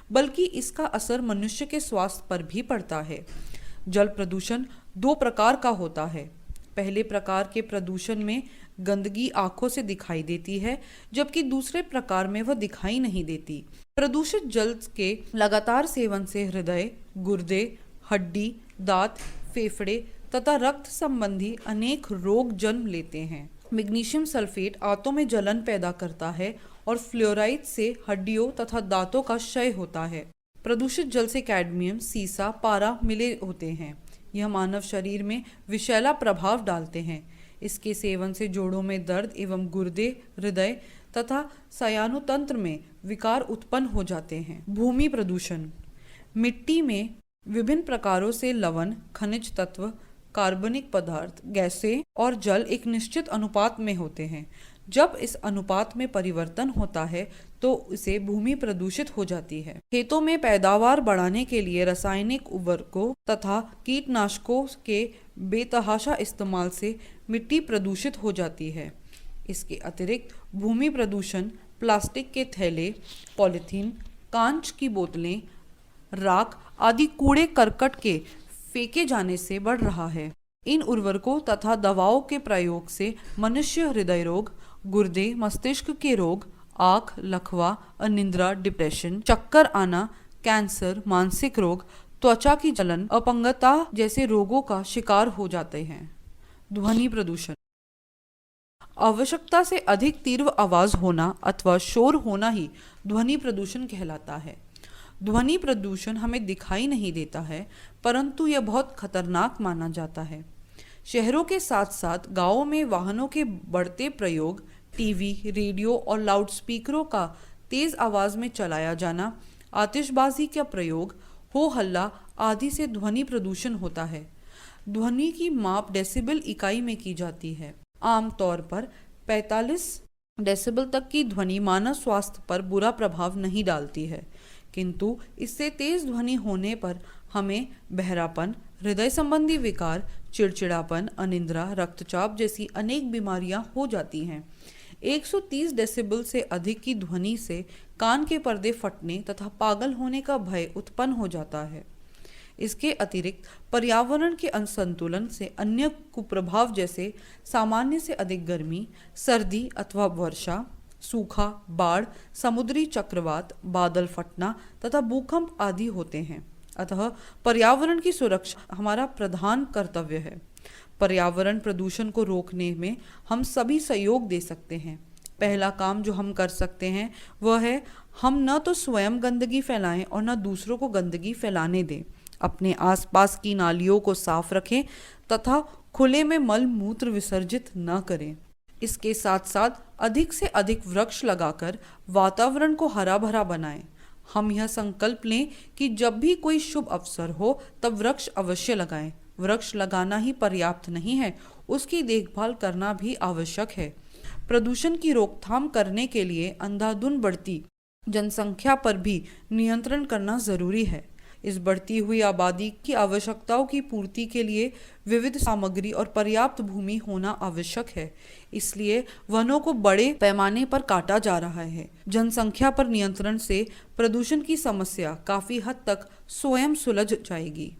बल्कि इसका असर मनुष्य के स्वास्थ्य पर भी पड़ता है। जल प्रदूषण दो प्रकार का होता है। पहले प्रकार के प्रदूषण में गंदगी आंखों से दिखाई देती है, जबकि दूसरे प्रकार में वह दिखाई नहीं देती। प्रदूषित जल के लगातार सेवन से हृदय, गुर्दे, हड्डी, दांत, फेफड़े तथा रक्त संबंधी अनेक रोग जन्म लेते हैं। मैग्नीशियम सल्फेट आंतों में जलन पैदा करता है और फ्लोराइड से हड्डियों तथा दांतों का क्षय होता है। प्रदूषित जल से कैडमियम, सीसा, पारा मिले होते हैं। यह मानव शरीर में विषैला प्रभाव डालते हैं। इसके सेवन से जोड़ों में दर्द एवं गुर्दे, हृदय तथा स्नायुतंत्र में विकार उत्पन्न हो जाते हैं। भूमि प्रदूषण। मिट्टी में विभिन्न प्रकारों से लवण, खनिज तत्व, कार्बनिक पदार्थ, गैसें और जल एक निश्चित अनुपात में होते हैं। जब इस अनुपात में परिवर्तन होता है तो इसे भूमि प्रदूषित हो जाती है। खेतों में पैदावार बढ़ाने के लिए रासायनिक उर्वरकों तथा कीटनाशकों के बेतहाशा इस्तेमाल से मिट्टी प्रदूषित हो जाती है। इसके अतिरिक्त भूमि प्रदूषण प्लास्टिक के थैले, पॉलीथीन, कांच की बोतलें, राख आदि कूड़े करकट के फेंके जाने से बढ़ रहा है। इन उर्वरकों तथा दवाओं के प्रयोग से मनुष्य हृदय रोग, गुर्दे, मस्तिष्क के रोग, आँख, लकवा, अनिद्रा, डिप्रेशन, चक्कर आना, कैंसर, मानसिक रोग, त्वचा की जलन, अपंगता जैसे रोगों का शिकार हो जाते हैं। ध्वनि प्रदूषण। आवश्यकता से अधिक तीव्र आवाज होना अथवा शोर होना ही ध्वनि प्रदूषण कहलाता है। ध्वनि प्रदूषण हमें दिखाई नहीं देता है, परंतु यह बहुत खतरनाक माना जाता है। शहरों के साथ साथ गांवों में वाहनों के बढ़ते प्रयोग, टीवी, रेडियो और लाउडस्पीकरों का तेज आवाज में चलाया जाना, आतिशबाजी का प्रयोग, हो हल्ला आदि से ध्वनि प्रदूषण होता है। ध्वनि की माप डेसिबल इकाई में की जाती है। आमतौर पर 45 डेसिबल तक की ध्वनि मानव स्वास्थ्य पर बुरा प्रभाव नहीं डालती है, किंतु इससे तेज ध्वनि होने पर हमें बहरापन, हृदय संबंधी विकार, चिड़चिड़ापन, अनिद्रा, रक्तचाप जैसी अनेक बीमारियां हो जाती हैं। 130 डेसिबल से अधिक की ध्वनि से कान के पर्दे फटने तथा पागल होने का भय उत्पन्न हो जाता है। इसके अतिरिक्त पर्यावरण के असंतुलन से अन्य कुप्रभाव जैसे सामान्य से अधिक गर्मी, सर्दी अथवा वर्षा, सूखा, बाढ़, समुद्री चक्रवात, बादल फटना तथा भूकंप आदि होते हैं। अतः पर्यावरण की सुरक्षा हमारा प्रधान कर्तव्य है। पर्यावरण प्रदूषण को रोकने में हम सभी सहयोग दे सकते हैं। पहला काम जो हम कर सकते हैं वह है हम न तो स्वयं गंदगी फैलाएं और न दूसरों को गंदगी फैलाने दें। अपने आसपास की नालियों को साफ रखें तथा खुले में मल मूत्र विसर्जित न करें। इसके साथ साथ अधिक से अधिक वृक्ष लगाकर वातावरण को हरा भरा बनाएं। हम यह संकल्प लें कि जब भी कोई शुभ अवसर हो तब वृक्ष अवश्य लगाएं। वृक्ष लगाना ही पर्याप्त नहीं है, उसकी देखभाल करना भी आवश्यक है। प्रदूषण की रोकथाम करने के लिए अंधाधुंध बढ़ती जनसंख्या पर भी नियंत्रण करना जरूरी है। इस बढ़ती हुई आबादी की आवश्यकताओं की पूर्ति के लिए विविध सामग्री और पर्याप्त भूमि होना आवश्यक है। इसलिए वनों को बड़े पैमाने पर काटा जा रहा है। जनसंख्या पर नियंत्रण से प्रदूषण की समस्या काफी हद तक स्वयं सुलझ जाएगी।